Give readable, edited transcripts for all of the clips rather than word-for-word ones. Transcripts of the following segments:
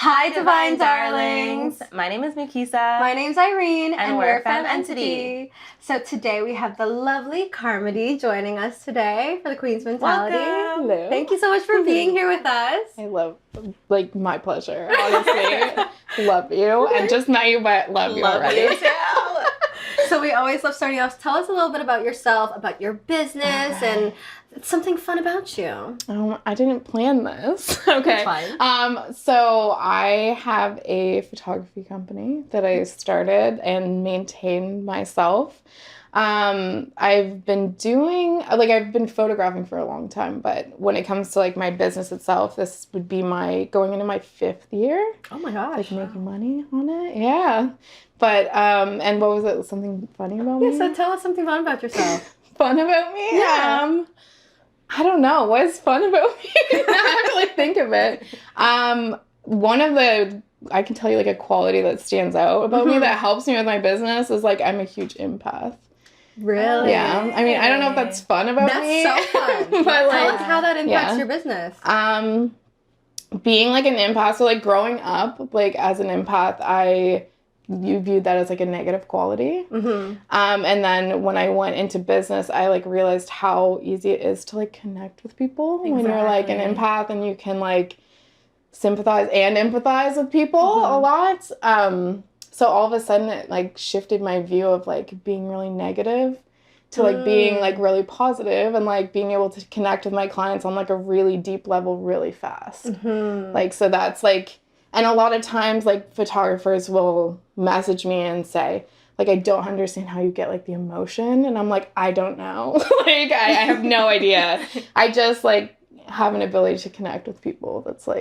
Hi, Divine Darlings. My name is Mukisa. My name's Irene, and we're Femme Entity. So today we have the lovely Carmody joining us today for the Queen's Mentality. Welcome. Hello. Thank you so much for being here with us. I love, my pleasure, honestly. Love you. And just met you, but love you already. You too. So we always love starting off. Tell us a little bit about yourself, about your business, and something fun about you. I didn't plan this. Okay. That's fine. So I have a photography company that I started and maintained myself. I've been photographing for a long time, but when it comes to my business itself, this would be going into my 5th year. Oh my gosh. Making money on it. Yeah. But, and what was it? Something funny about me? Yeah, so tell us something fun about yourself. Fun about me? Yeah. I don't know. What's fun about me? I have to think of it. I can tell you a quality that stands out about me that helps me with my business is I'm a huge empath. Really? Yeah. I mean, I don't know if that's fun about me. That's so fun. But tell us how that impacts your business. Being an empath, so growing up, as an empath, you viewed that as a negative quality. Mm-hmm. And then when I went into business, I realized how easy it is to connect with people when you're an empath, and you can sympathize and empathize with people a lot. So all of a sudden it shifted my view of being really negative to being really positive and being able to connect with my clients on a really deep level really fast. Mm-hmm. So that's and a lot of times photographers will message me and say I don't understand how you get the emotion, and I'm I don't know. I have no idea. I just have an ability to connect with people. That's so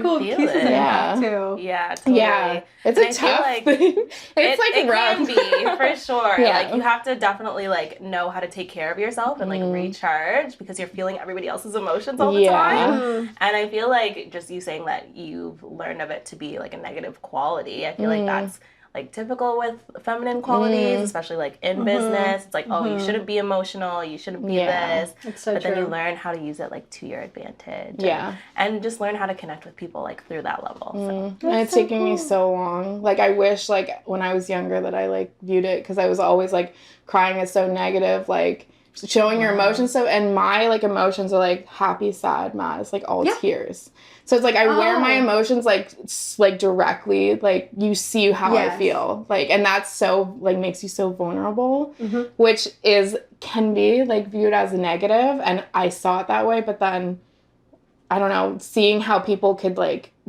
cool. Feel Pieces it. of Yeah. impact too. Yeah, totally. Yeah, it's And a I feel tough thing. It's it rough. can be, for sure. Yeah. You have to definitely know how to take care of yourself and recharge, because you're feeling everybody else's emotions all the time. And I feel just you saying that you've learned of it to be a negative quality, I feel that's typical with feminine qualities, especially in business. It's oh, you shouldn't be emotional, you shouldn't be this. It's so but true. then you learn how to use it to your advantage. Yeah. And just learn how to connect with people through that level. So. And it's taken me so long. I wish when I was younger that I viewed it, because I was always crying is so negative, showing your emotions. So, and my emotions are happy, sad, mad. It's all tears. So it's I wear my emotions directly, you see how I feel, and that's so makes you so vulnerable, which can be viewed as a negative, and I saw it that way. But then I don't know, seeing how people could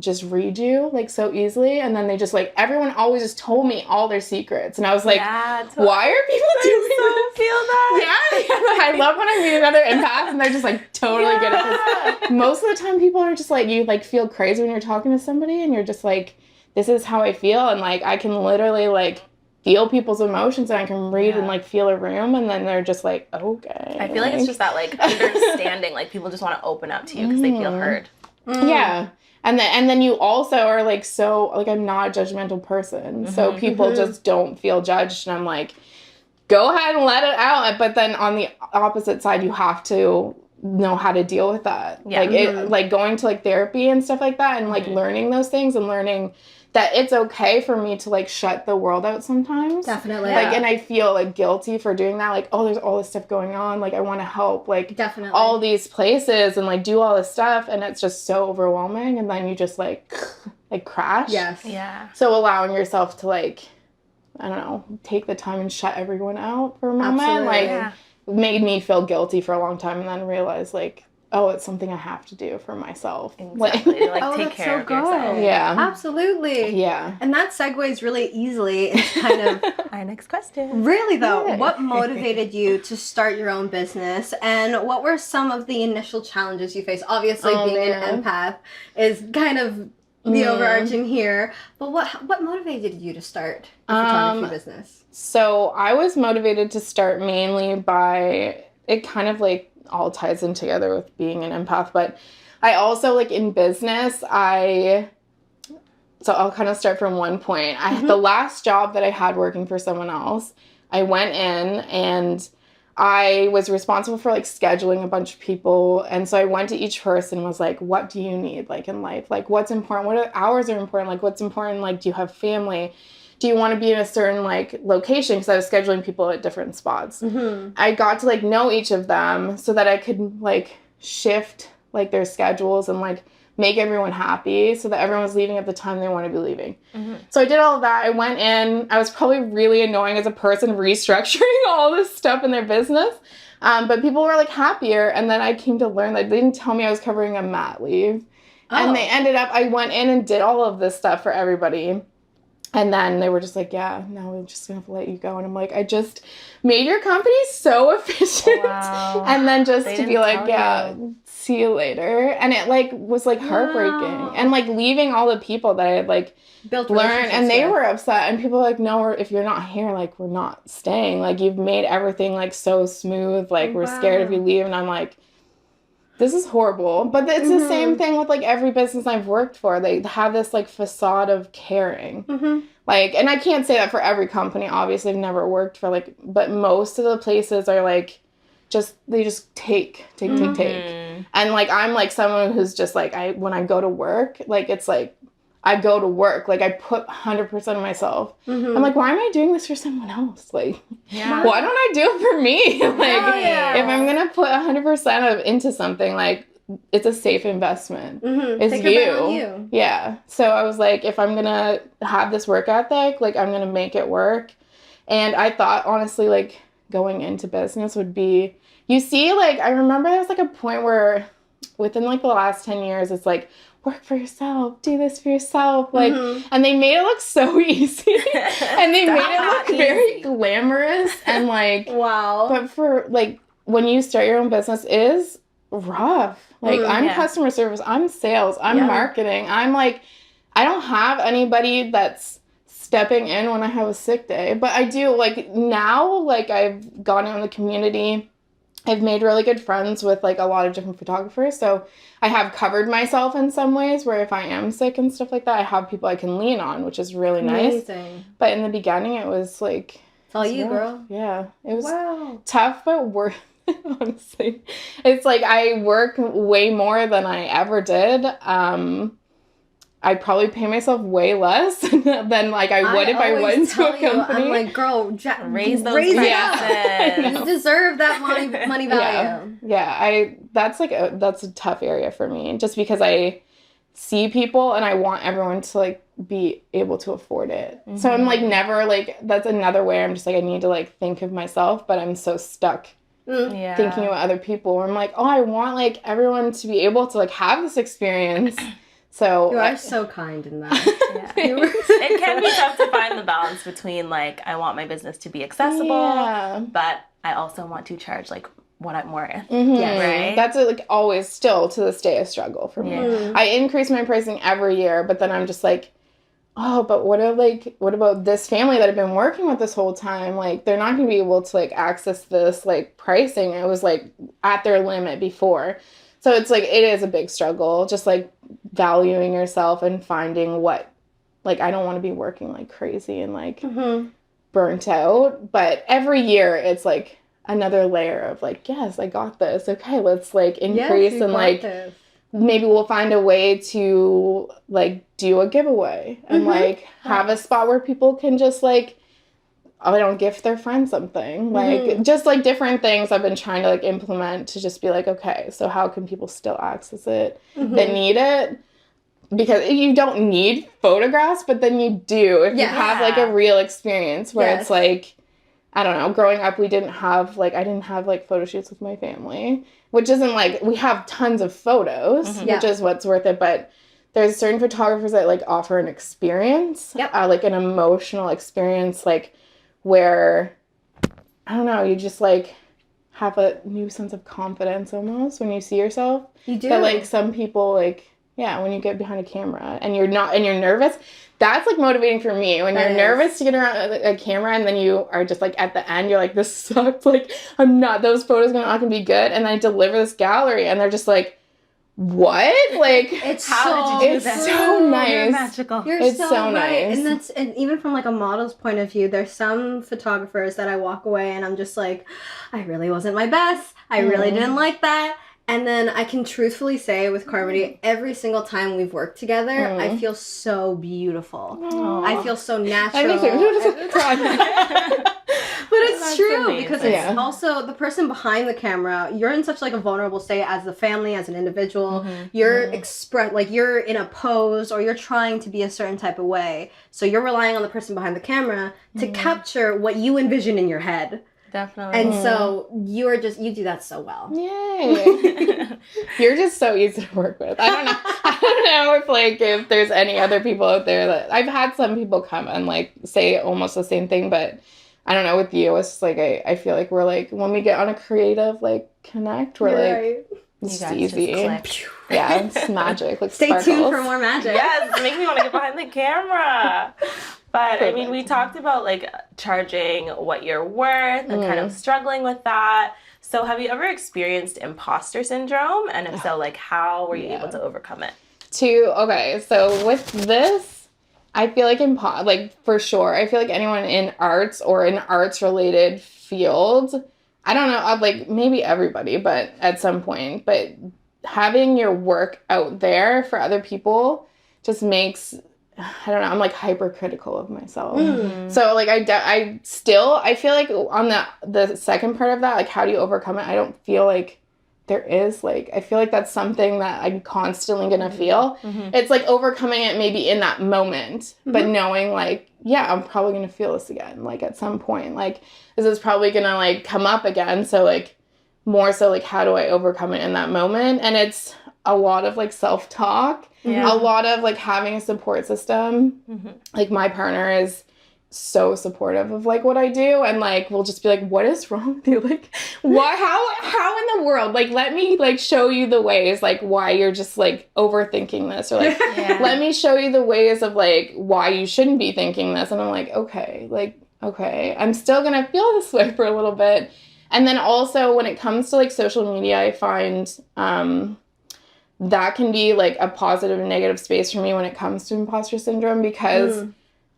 just read you so easily, and then they just everyone always just told me all their secrets, and I was yeah, totally. why are people doing this? Feel that? Yeah, I love when I meet another empath and they're just totally get it. 'Cause most of the time people are just you feel crazy when you're talking to somebody, and you're just this is how I feel, and I can literally feel people's emotions, and I can read and feel a room, and then they're just okay. I feel it's just that understanding, people just want to open up to you because they feel heard. Yeah. And then you also are so I'm not a judgmental person, so people just don't feel judged, and I'm go ahead and let it out. But then on the opposite side, you have to know how to deal with that. Yeah. Going to therapy and stuff like that, and learning those things, and learning that it's okay for me to shut the world out sometimes. Definitely. And I feel guilty for doing that. Oh, there's all this stuff going on. I want to help definitely all these places and do all this stuff, and it's just so overwhelming, and then you just crash. Yes. Yeah. So allowing yourself to I don't know, take the time and shut everyone out for a moment. Absolutely. Made me feel guilty for a long time, and then realize oh, it's something I have to do for myself. Exactly. Take that's care so of good. yourself. Yeah. Absolutely. Yeah. And that segues really easily into kind of... Our next question. Really, though, Yeah. what motivated you to start your own business, and what were some of the initial challenges you faced? Obviously, being an empath is kind of the overarching here, but what motivated you to start a photography business? So I was motivated to start mainly by, it kind of all ties in together with being an empath, but I also in business, so I'll kind of start from one point. The last job that I had working for someone else, I went in and I was responsible for like scheduling a bunch of people. And so I went to each person and was like, what do you need like in life? Like what's important? What hours are important? Like what's important? Like, do you have family? Do you want to be in a certain like location? Because I was scheduling people at different spots. I got to like know each of them so that I could like shift like their schedules and like make everyone happy so that everyone was leaving at the time they want to be leaving. So I did all of that. I went in. I was probably really annoying as a person restructuring all this stuff in their business. But people were like happier. And then I came to learn that they didn't tell me I was covering a mat leave. And they ended up, I went in and did all of this stuff for everybody. And then they were just like, yeah, no, we're just going to have to let you go. And I'm like, I just made your company so efficient. Wow. And then just to be like, yeah, see you later. And it like was like heartbreaking. Wow. And like leaving all the people that I had like built learned. And they were upset. And people were like, no, if you're not here, like we're not staying. Like you've made everything like so smooth. Like we're scared if you leave. And I'm like, this is horrible. But it's the same thing with like every business I've worked for. They have this like facade of caring. Like, and I can't say that for every company. Obviously, I've never worked for like, but most of the places are like, they just take. And like, I'm like someone who's just like, when I go to work, like, it's like, I go to work. Like, I put 100% of myself. I'm like, why am I doing this for someone else? Like, why don't I do it for me? Like, if I'm going to put 100% into something, like, it's a safe investment. It's Take your bet on you. Yeah. So I was like, if I'm going to have this work ethic, like, I'm going to make it work. And I thought, honestly, like, going into business would be, you see, like, I remember there was, like, a point where within, like, the last 10 years, it's like, work for yourself, do this for yourself, like, and they made it look so easy, and they made it look very glamorous, and like, wow. But for like, when you start your own business, it is rough. Like, I'm customer service, I'm sales, I'm marketing, I'm like, I don't have anybody that's stepping in when I have a sick day, but I do, like, now, like, I've gone out in the community. I've made really good friends with, like, a lot of different photographers, so I have covered myself in some ways where if I am sick and stuff like that, I have people I can lean on, which is really nice. Amazing. But in the beginning, it was, like... It's all you, girl. Yeah. It was tough, but worth it, honestly. It's, like, I work way more than I ever did. I'd probably pay myself way less than like I would if I went into a company. I'm like, girl, raise those prices. You deserve that money value. Yeah. That's a tough area for me, just because I see people and I want everyone to like be able to afford it. So I'm like never like, that's another way I'm just like, I need to like think of myself, but I'm so stuck thinking about other people. I'm like, oh, I want like everyone to be able to like have this experience. So you are so kind in that. It can be tough to find the balance between like, I want my business to be accessible, but I also want to charge like what I'm worth. Right? That's like always still to this day a struggle for me. I increase my pricing every year, but then I'm just like, oh, but what about this family that I've been working with this whole time? Like, they're not going to be able to like access this like pricing. It was like at their limit before. So it's like, it is a big struggle, just like valuing yourself and finding what, like, I don't want to be working like crazy and like burnt out. But every year it's like another layer of like, yes, I got this. Okay, let's like increase and like maybe we'll find a way to like do a giveaway and like have a spot where people can just like, I don't gift their friend something. Like, just, like, different things I've been trying to, like, implement to just be like, okay, so how can people still access it that need it? Because you don't need photographs, but then you do if you have, like, a real experience where it's, like, I don't know, growing up, I didn't have, like, photo shoots with my family, which isn't, like, we have tons of photos, which is what's worth it, but there's certain photographers that, like, offer an experience, like, an emotional experience, like, where, I don't know, you just, like, have a new sense of confidence almost when you see yourself. You do. But, like, some people, like, when you get behind a camera and you're nervous, that's, like, motivating for me. When you're nervous to get around a camera and then you are just, like, at the end, you're like, this sucks. Like, those photos are not going to be good. And I deliver this gallery and they're just like, what? Like, It's How did you do it's this? so nice. You're magical. You're It's so, so right. nice. And even from like a model's point of view, there's some photographers that I walk away and I'm just like, I really wasn't my best. I really didn't like that. And then I can truthfully say with Carmody, every single time we've worked together, I feel so beautiful. I feel so natural. But it's That's true amazing. because it's also the person behind the camera. You're in such like a vulnerable state as a family, as an individual. You're you're in a pose or you're trying to be a certain type of way. So you're relying on the person behind the camera to capture what you envision in your head. Definitely. And so you do that so well. Yay. You're just so easy to work with. I don't know if there's any other people out there that I've had some people come and like say almost the same thing, but I don't know, with you it's just like I feel like we're like when we get on a creative like connect, we're it's just easy. Yeah, it's magic. Like Stay sparkles. tuned for more magic. Yes, make me want to get behind the camera. But I mean, we talked about like charging what you're worth and kind of struggling with that. So have you ever experienced imposter syndrome? And if so, like how were you able to overcome it? Okay, so with this, I feel like for sure, I feel like anyone in arts or in arts related fields, I don't know, like maybe everybody, but at some point, but having your work out there for other people just makes, I don't know, I'm like hypercritical of myself. So like I feel like on the second part of that, like how do you overcome it? I don't feel like there is like, I feel like that's something that I'm constantly gonna feel. It's like overcoming it maybe in that moment, but knowing like, yeah, I'm probably gonna feel this again, like at some point, like this is probably gonna like come up again. So like more so like how do I overcome it in that moment? And it's a lot of like self-talk, a lot of like having a support system. Like my partner is so supportive of like what I do and like we'll just be like, what is wrong with you? Like why how in the world? Like let me like show you the ways like why you're just like overthinking this or like let me show you the ways of like why you shouldn't be thinking this. And I'm like, okay, I'm still gonna feel this way for a little bit. And then also when it comes to like social media, I find that can be like a positive and negative space for me when it comes to imposter syndrome because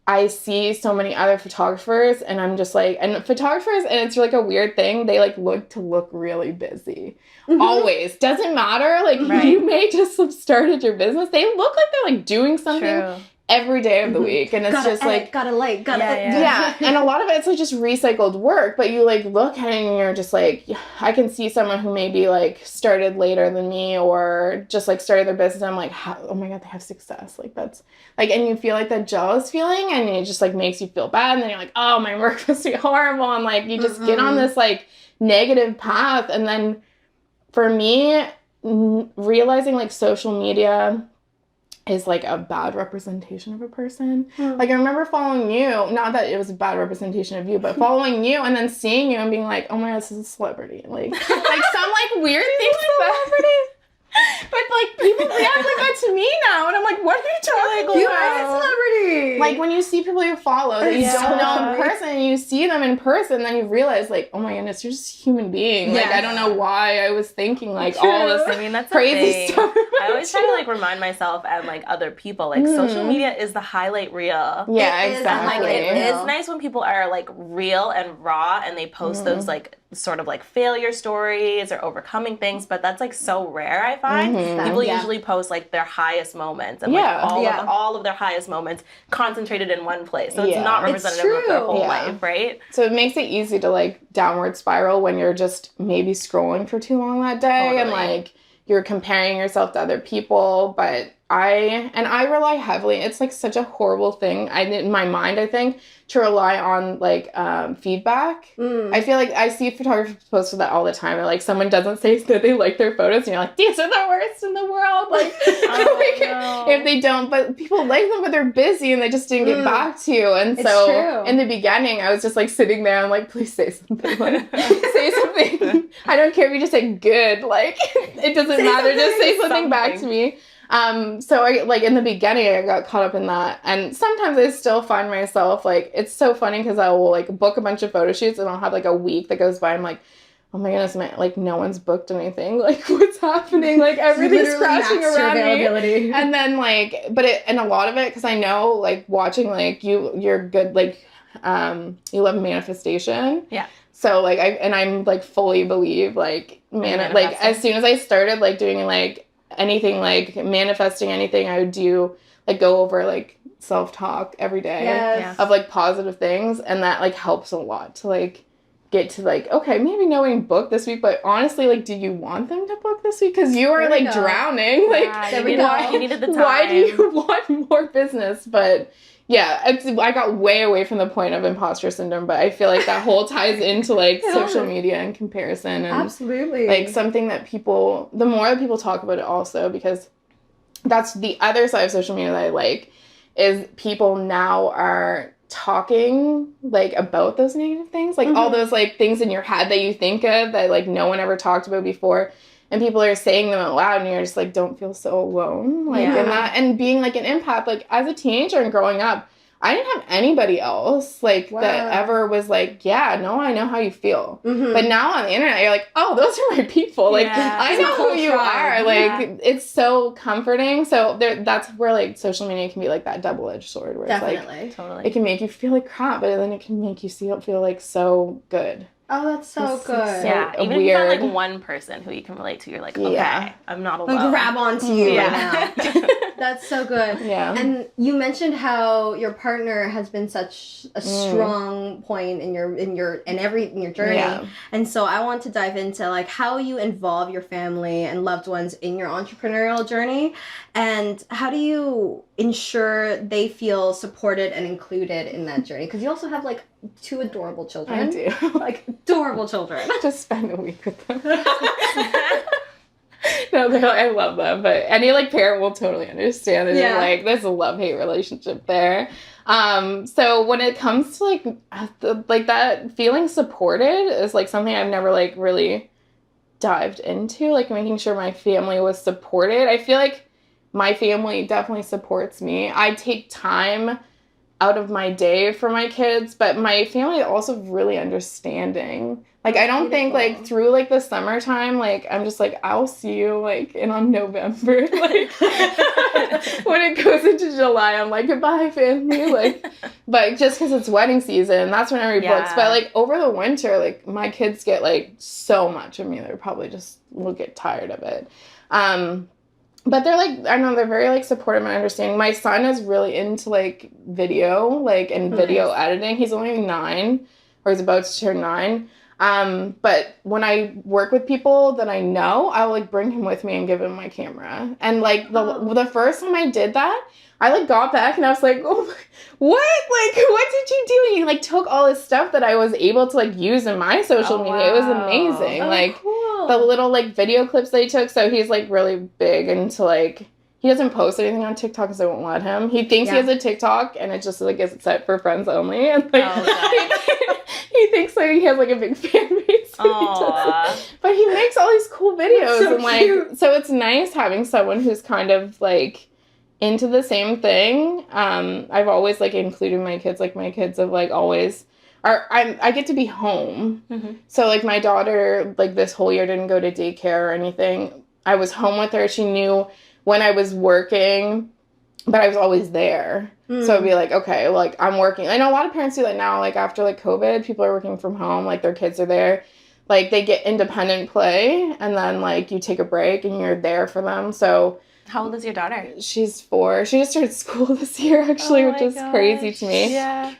I see so many other photographers and I'm just like, and photographers, and it's like a weird thing, they like look really busy. Always. Doesn't matter. Like you may just have started your business. They look like they're like doing something every day of the week. And it's gotta just edit, like, yeah. And a lot of it's like just recycled work, but you like look at it and you're just like, I can see someone who maybe like started later than me or just like started their business. And I'm like, oh my God, they have success. Like that's like, and you feel like that jealous feeling and it just like makes you feel bad. And then you're like, oh, my work must be horrible. And like, you just get on this like negative path. And then for me, realizing like social media is like a bad representation of a person. Like I remember following you, not that it was a bad representation of you, but following you and then seeing you and being like, oh my God, this is a celebrity. Like some like weird things celebrity. But like people react like that to me now and I'm like, what are you talking about? You are a celebrity. Like when you see people you follow that you don't know in person and you see them in person, then you realize like, oh my goodness, you're just a human being. Like I don't know why I was thinking like all this I mean, that's crazy stuff. I always try to like remind myself and like other people, like social media is the highlight reel. Yeah, It is exactly. a highlight reel. It's nice when people are like real and raw and they post those like sort of like failure stories or overcoming things, but that's like so rare, I find. People usually post like their highest moments and like all of their highest moments concentrated in one place. So it's not representative of their whole life, right? So it makes it easy to like downward spiral when you're just maybe scrolling for too long that day and like you're comparing yourself to other people. But I rely heavily, it's like such a horrible thing in my mind, I think, to rely on like feedback. I feel like I see photographers post that all the time. And like someone doesn't say that they like their photos and you're like, these are the worst in the world. Like, if they don't, but people like them, but they're busy and they just didn't get back to you. And so in the beginning, I was just like sitting there and like, please say something. Like, say something. I don't care if you just say good. Like it doesn't matter. Just say something back to me. So I like in the beginning I got caught up in that and sometimes I still find myself like it's so funny because I will like book a bunch of photo shoots and I'll have like a week that goes by I'm like, oh my goodness, man, like no one's booked anything. Like what's happening? Like everything's crashing around me. And then like, and a lot of it, because I know like watching like you're good, like you love manifestation. Yeah. So like I'm like fully believe like like as soon as I started like doing like anything like manifesting anything, I would do like go over like self-talk every day of like positive things, and that like helps a lot to like get to like, okay, maybe knowing book this week, but honestly, like, do you want them to book this week? Because you are like drowning. Like, you needed the time. Why do you want more business? But yeah, I got way away from the point of imposter syndrome, but I feel like that whole ties into like social media and comparison, and absolutely like something that people, the more that people talk about it also, because that's the other side of social media that I like, is people now are talking like about those negative things, like all those like things in your head that you think of that like no one ever talked about before, and people are saying them out loud, and you're just like, don't feel so alone, like in that. And being like an empath, like as a teenager and growing up, I didn't have anybody else like that ever was like, yeah, no, I know how you feel. But now on the internet, you're like, oh, those are my people. Like, I know who you are. Like, it's so comforting. So that's where like social media can be like that double-edged sword, where it's like, totally, it can make you feel like crap, but then it can make you feel like so good. Oh, that's so good. Yeah, even if you find like one person who you can relate to, you're like, okay, I'm not alone. I'll grab onto you right now. That's so good. Yeah. And you mentioned how your partner has been such a strong point in your journey. Yeah. And so I want to dive into like how you involve your family and loved ones in your entrepreneurial journey, and how do you ensure they feel supported and included in that journey? Because you also have like 2 adorable children. I do. Like adorable children. Just spend a week with them. No, I love them, but any like parent will totally understand it. Yeah. Like there's a love-hate relationship there. So when it comes to like that feeling supported is like something I've never like really dived into, like making sure my family was supported. I feel like my family definitely supports me. I take time out of my day for my kids, but my family is also really understanding. Like, I don't think, like, through, like, the summertime, like, I'm just like, I'll see you, like, on November. Like, when it goes into July, I'm like, goodbye, family. Like, but just because it's wedding season, that's when everybody books. But, like, over the winter, like, my kids get, like, so much of me. They're probably just will get tired of it. But they're, like, I don't know, they're very, like, supportive and understanding. My son is really into, like, video, like, and video editing. He's only 9, or he's about to turn 9. But when I work with people that I know, I'll, like, bring him with me and give him my camera. And, like, the first time I did that, I, like, got back and I was like, oh, what? Like, what did you do? And he, like, took all this stuff that I was able to, like, use in my social media. Wow. It was amazing. Oh, like, cool. The little, like, video clips that he took. So he's, like, really big into, like, he doesn't post anything on TikTok because I won't let him. He thinks he has a TikTok and it just, like, is set for friends only. And, like, he thinks, like, he has, like, a big fan base. But he makes all these cool videos. So and, like, cute. So it's nice having someone who's kind of, like, into the same thing. I've always, like, included my kids. Like, my kids have, like, always... I get to be home. So, like, my daughter, like, this whole year didn't go to daycare or anything. I was home with her. She knew when I was working, but I was always there. So I'd be like, okay, like, I'm working. I know a lot of parents do that now. Like, after, like, COVID, people are working from home. Like, their kids are there. Like, they get independent play, and then, like, you take a break, and you're there for them. So... How old is your daughter? She's 4. She just started school this year, actually, which is crazy to me. Yeah.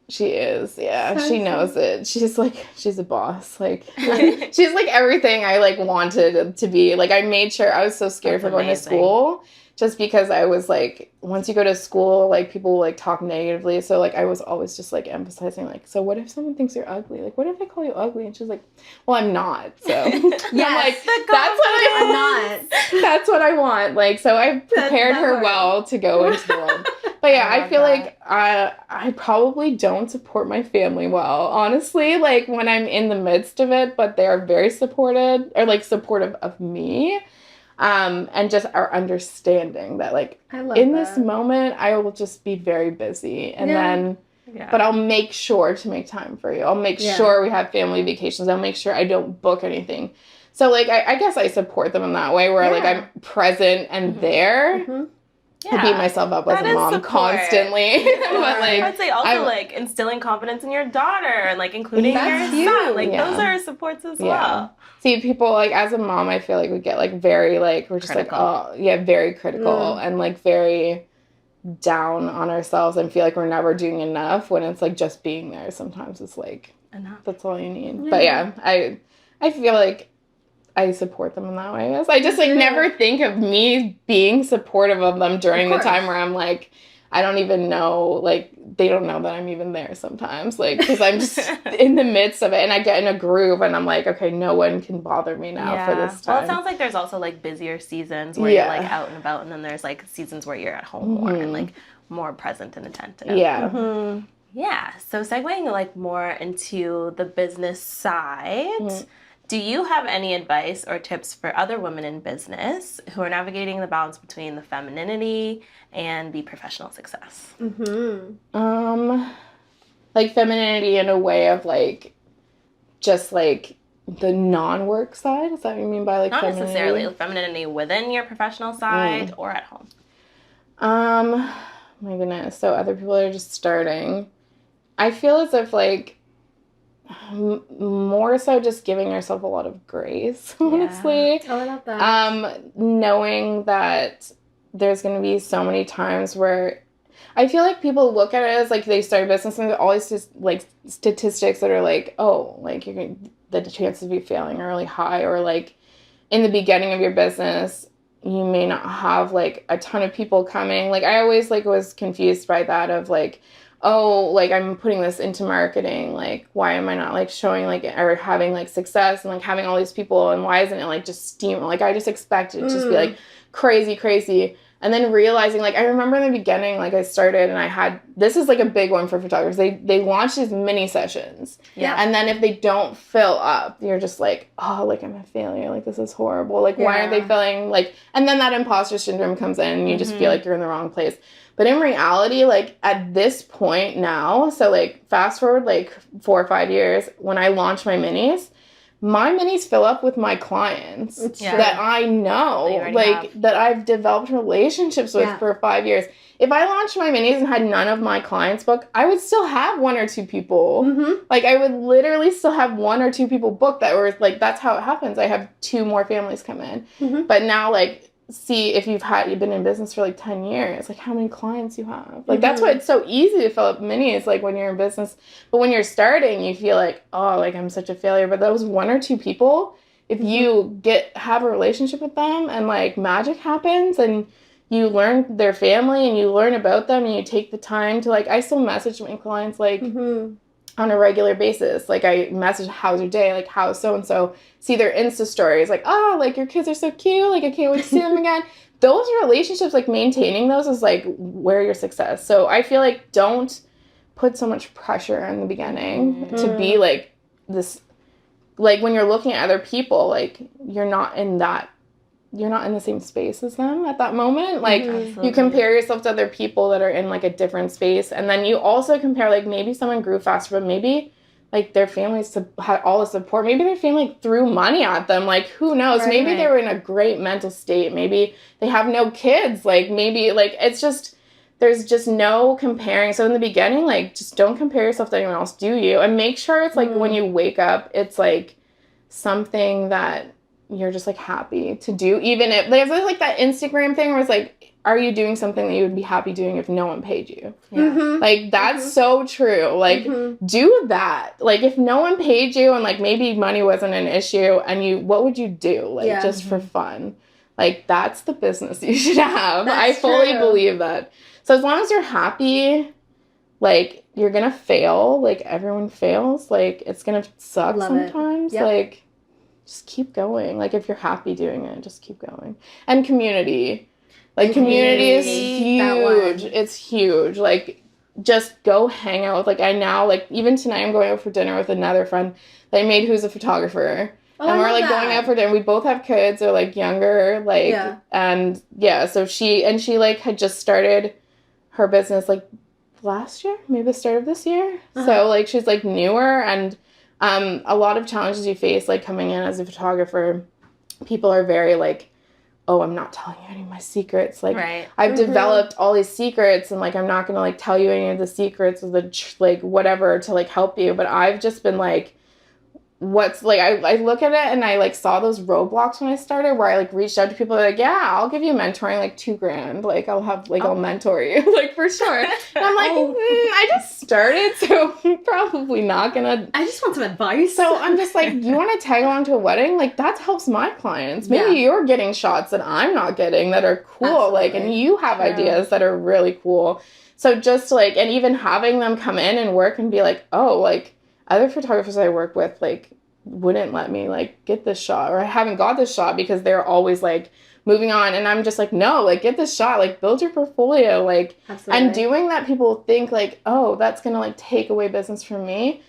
She is, yeah. So she knows it. She's, like, she's a boss. Like, she's, like, everything I, like, wanted to be. Like, I made sure, I was so scared for going to school. Just because I was, like, once you go to school, like, people will, like, talk negatively. So, like, I was always just, like, emphasizing, like, so what if someone thinks you're ugly? Like, what if they call you ugly? And she's like, well, I'm not. So, yes, I'm like, that's what I'm not. That's what I want. Like, so I prepared her well to go into the world. But, yeah, I feel like I probably don't support my family well, honestly, like, when I'm in the midst of it. But they are very supportive of me. And just our understanding that, like, in this moment, I will just be very busy. And then but I'll make sure to make time for you. I'll make sure we have family vacations. I'll make sure I don't book anything. So, like, I guess I support them in that way where, like, I'm present and there. I beat myself up as a mom constantly. But, like, I'd say also, like, instilling confidence in your daughter and, like, including your son. Like, those are supports as well. See, people, like, as a mom, I feel like we get, like, very, like, we're just critical. Like, oh, very critical and, like, very down on ourselves and feel like we're never doing enough when it's, like, just being there. Sometimes it's, like, enough. That's all you need. But, I feel like I support them in that way. I just, like, never think of me being supportive of them during the time where I'm, like, I don't even know, like, they don't know that I'm even there sometimes, like, because I'm just in the midst of it, and I get in a groove, and I'm like, okay, no one can bother me now for this time. Well, it sounds like there's also, like, busier seasons where you're, like, out and about, and then there's, like, seasons where you're at home more and, like, more present and attentive. Yeah, so segueing, like, more into the business side, do you have any advice or tips for other women in business who are navigating the balance between the femininity and the professional success? Like, femininity in a way of, like, just, like, the non-work side? Is that what you mean by, like, not femininity? Not necessarily femininity within your professional side or at home. My goodness. So other people are just starting. I feel as if, like, more so just giving yourself a lot of grace, honestly. Oh, I love that. Knowing that there's going to be so many times where I feel like people look at it as, like, they start a business and there's always just, like, statistics that are like, oh, like, the chances of you failing are really high, or, like, in the beginning of your business, you may not have, like, a ton of people coming. Like, I always, like, was confused by that of, like, oh, like, I'm putting this into marketing, like, why am I not, like, showing, like, or having, like, success and, like, having all these people, and why isn't it, like, just steam? Like, I just expected it to just be, like, crazy. And then realizing, like, I remember in the beginning, like, I started and I had, this is, like, a big one for photographers. They launch these mini sessions. Yeah. And then if they don't fill up, you're just like, oh, like, I'm a failure. Like, this is horrible. Like, why aren't they filling? Like, and then that imposter syndrome comes in and you just feel like you're in the wrong place. But in reality, like, at this point now, so, like, fast forward, like, 4 or 5 years, when I launch my minis fill up with my clients that I know, like, that I've developed relationships with for 5 years. If I launched my minis and had none of my clients booked, I would still have 1 or 2 people. Like, I would literally still have 1 or 2 people booked that were, like, that's how it happens. I have 2 more families come in. But now, like, see, if you've been in business for, like, 10 years, like, how many clients you have. Like, that's why it's so easy to fill up minis, like, when you're in business. But when you're starting, you feel like, oh, like, I'm such a failure. But those 1 or 2 people, if you have a relationship with them and, like, magic happens and you learn their family and you learn about them and you take the time to, like, I still message my clients, like, on a regular basis. Like, I message, how's your day? Like, how's so-and-so? See their Insta stories. Like, oh, like, your kids are so cute. Like, I can't wait to see them again. Those relationships, like, maintaining those is, like, where your success. So I feel like don't put so much pressure in the beginning to be, like, this, like, when you're looking at other people, like, you're not in the same space as them at that moment. Like, you compare yourself to other people that are in, like, a different space. And then you also compare, like, maybe someone grew faster, but maybe, like, their families had all the support. Maybe their family threw money at them. Like, who knows? Maybe they were in a great mental state. Maybe they have no kids. Like, maybe, like, it's just, there's just no comparing. So in the beginning, like, just don't compare yourself to anyone else, do you? And make sure it's, like, when you wake up, it's, like, something that you're just, like, happy to do. Even if there's, like, that Instagram thing where it's, like, are you doing something that you would be happy doing if no one paid you? Like, that's so true. Like, do that. Like, if no one paid you and, like, maybe money wasn't an issue and what would you do? Like, just for fun. Like, that's the business you should have. I fully believe that. So as long as you're happy, like, you're gonna fail. Like, everyone fails. Like, it's gonna suck sometimes. Like, just keep going. Like, if you're happy doing it, just keep going. And community. Like, community is huge. It's huge. Like, just go hang out with, like, I now, like, even tonight I'm going out for dinner with another friend that I made who's a photographer. Oh, and we're, like, going out for dinner. We both have kids. They're, like, younger. Like, and, so she, like, had just started her business, like, last year, maybe the start of this year. So like she's like newer, and a lot of challenges you face like coming in as a photographer. People are very like, oh, I'm not telling you any of my secrets. Like I've developed all these secrets, and like I'm not gonna like tell you any of the secrets of the like whatever to like help you. But I've just been like, what's like I look at it and I like saw those roadblocks when I started where I like reached out to people like, yeah, I'll give you mentoring like $2,000, like I'll have like I'll mentor you like for sure. And I'm like, I just started, so I'm probably not gonna. I just want some advice. So I'm just like, you want to tag along to a wedding? Like that helps my clients. Maybe you're getting shots that I'm not getting that are cool. Absolutely. Like, and you have ideas that are really cool. So just like, and even having them come in and work and be like, oh, like other photographers I work with, like, wouldn't let me, like, get this shot, or I haven't got this shot because they're always, like, moving on. And I'm just like, no, like, get this shot, like, build your portfolio, like, and doing that, people think, like, oh, that's gonna, like, take away business from me.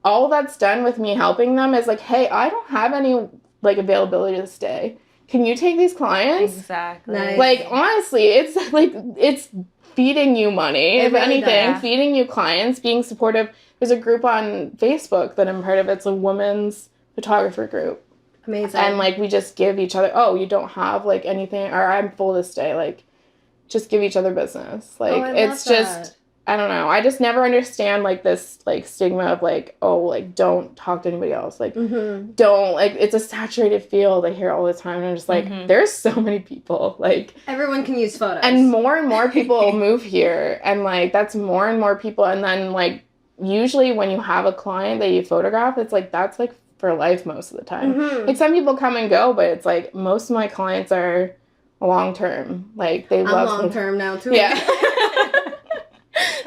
All that's done with me helping them is, like, hey, I don't have any, like, availability to stay. Can you take these clients? Exactly. Nice. Like, honestly, it's, like, it's feeding you money, if really anything, feeding you clients, being supportive. There's a group on Facebook that I'm part of. It's a women's photographer group. Amazing. And, like, we just give each other, oh, you don't have, like, anything, or I'm full this day. Like, just give each other business. Like, it's just, I don't know. I just never understand, like, this, like, stigma of, like, oh, like, don't talk to anybody else. Like, don't, like, it's a saturated field. I hear all the time. And I'm just like, there's so many people. Like, everyone can use photos. And more people move here. And, like, that's more and more people. And then, like, usually when you have a client that you photograph, it's like that's like for life most of the time. Like some people come and go, but it's like most of my clients are long term. Like they love long term now too. Yeah.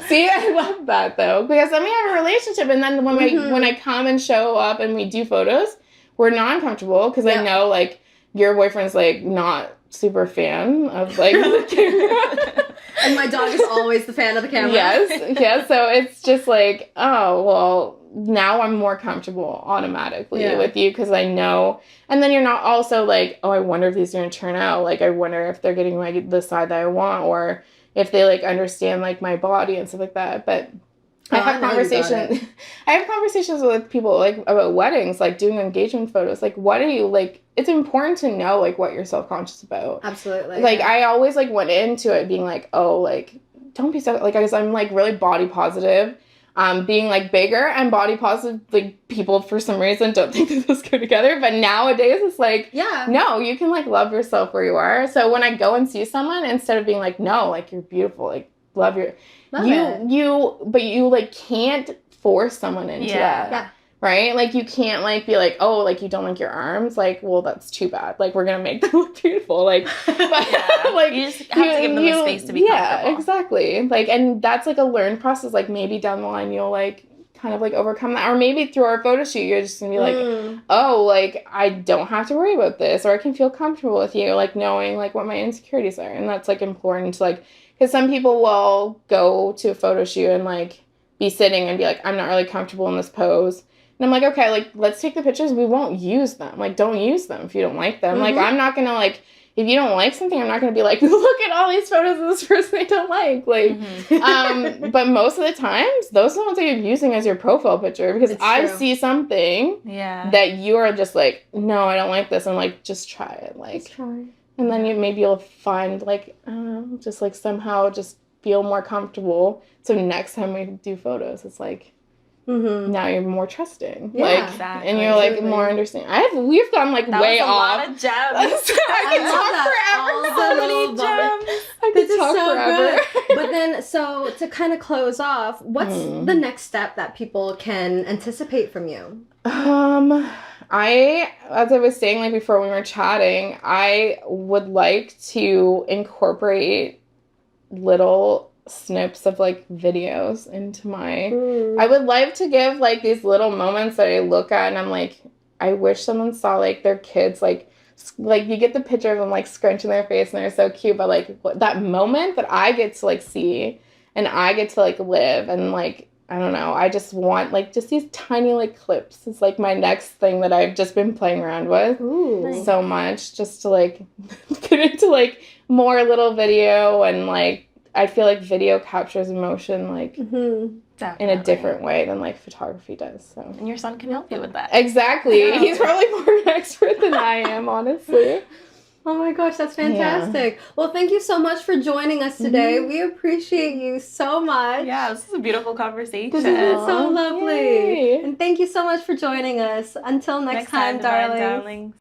See, I love that though, because then we have a relationship, and then when I come and show up and we do photos, we're non-comfortable because I know like your boyfriend's like not super fan of like the camera. And my dog is always the fan of the camera. Yes. So it's just like, oh, well, now I'm more comfortable automatically with you because I know. And then you're not also like, oh, I wonder if these are going to turn out. Like, I wonder if they're getting the side that I want, or if they like understand like my body and stuff like that. But I have conversations with people like about weddings, like doing engagement photos. Like, what are you like? It's important to know like what you're self-conscious about. Absolutely. Like I always like went into it being like, oh, like don't be so like, because I'm like really body positive. Being like bigger and body positive, like people for some reason don't think that those go together. But nowadays it's like, no, you can like love yourself where you are. So when I go and see someone, instead of being like, no, like you're beautiful, like love you like can't force someone into that. Yeah. Right? Like you can't like be like, oh, like you don't like your arms, like, well, that's too bad. Like we're gonna make them look beautiful. Like but, like you just have to give them the space to be comfortable. Yeah, exactly. Like, and that's like a learned process. Like maybe down the line you'll like kind of like overcome that, or maybe through our photo shoot you're just gonna be like, oh, like I don't have to worry about this, or I can feel comfortable with you, like knowing like what my insecurities are. And that's like important to like, because some people will go to a photo shoot and like be sitting and be like, I'm not really comfortable in this pose. And I'm like, okay, like, let's take the pictures. We won't use them. Like, don't use them if you don't like them. Like, I'm not going to, like, if you don't like something, I'm not going to be like, look at all these photos of this person I don't like. Like, but most of the times, those are the ones that you're using as your profile picture. Because I see something that you are just like, no, I don't like this. And, like, just try it. Like, just try. And then maybe you'll find, like, I don't know, just, like, somehow just feel more comfortable. So next time we do photos, it's like, now you're more trusting, like, exactly. And you're like more understanding. We've gone like that way was a off. Lot of gems. I could talk forever. So many gems. I could talk forever. Good. But then, so to kind of close off, what's the next step that people can anticipate from you? As I was saying, like before we were chatting, I would like to incorporate little snips of like videos into my I would like to give like these little moments that I look at and I'm like, I wish someone saw like their kids like you get the picture of them like scrunching their face and they're so cute, but like that moment that I get to like see and I get to like live, and like I don't know, I just want like just these tiny like clips. It's like my next thing that I've just been playing around with so much, just to like get into like more little video and like I feel like video captures emotion like Mm-hmm. Definitely. in a different way than like photography does. So And your son can help you with that. exactly. Yeah. He's probably more an expert than I am, honestly. Oh my gosh, that's fantastic. Well, thank you so much for joining us today. We appreciate you so much. Yeah, this is a beautiful conversation. This has been so lovely. Yay. And thank you so much for joining us. Until next time, Divine darling. darlings.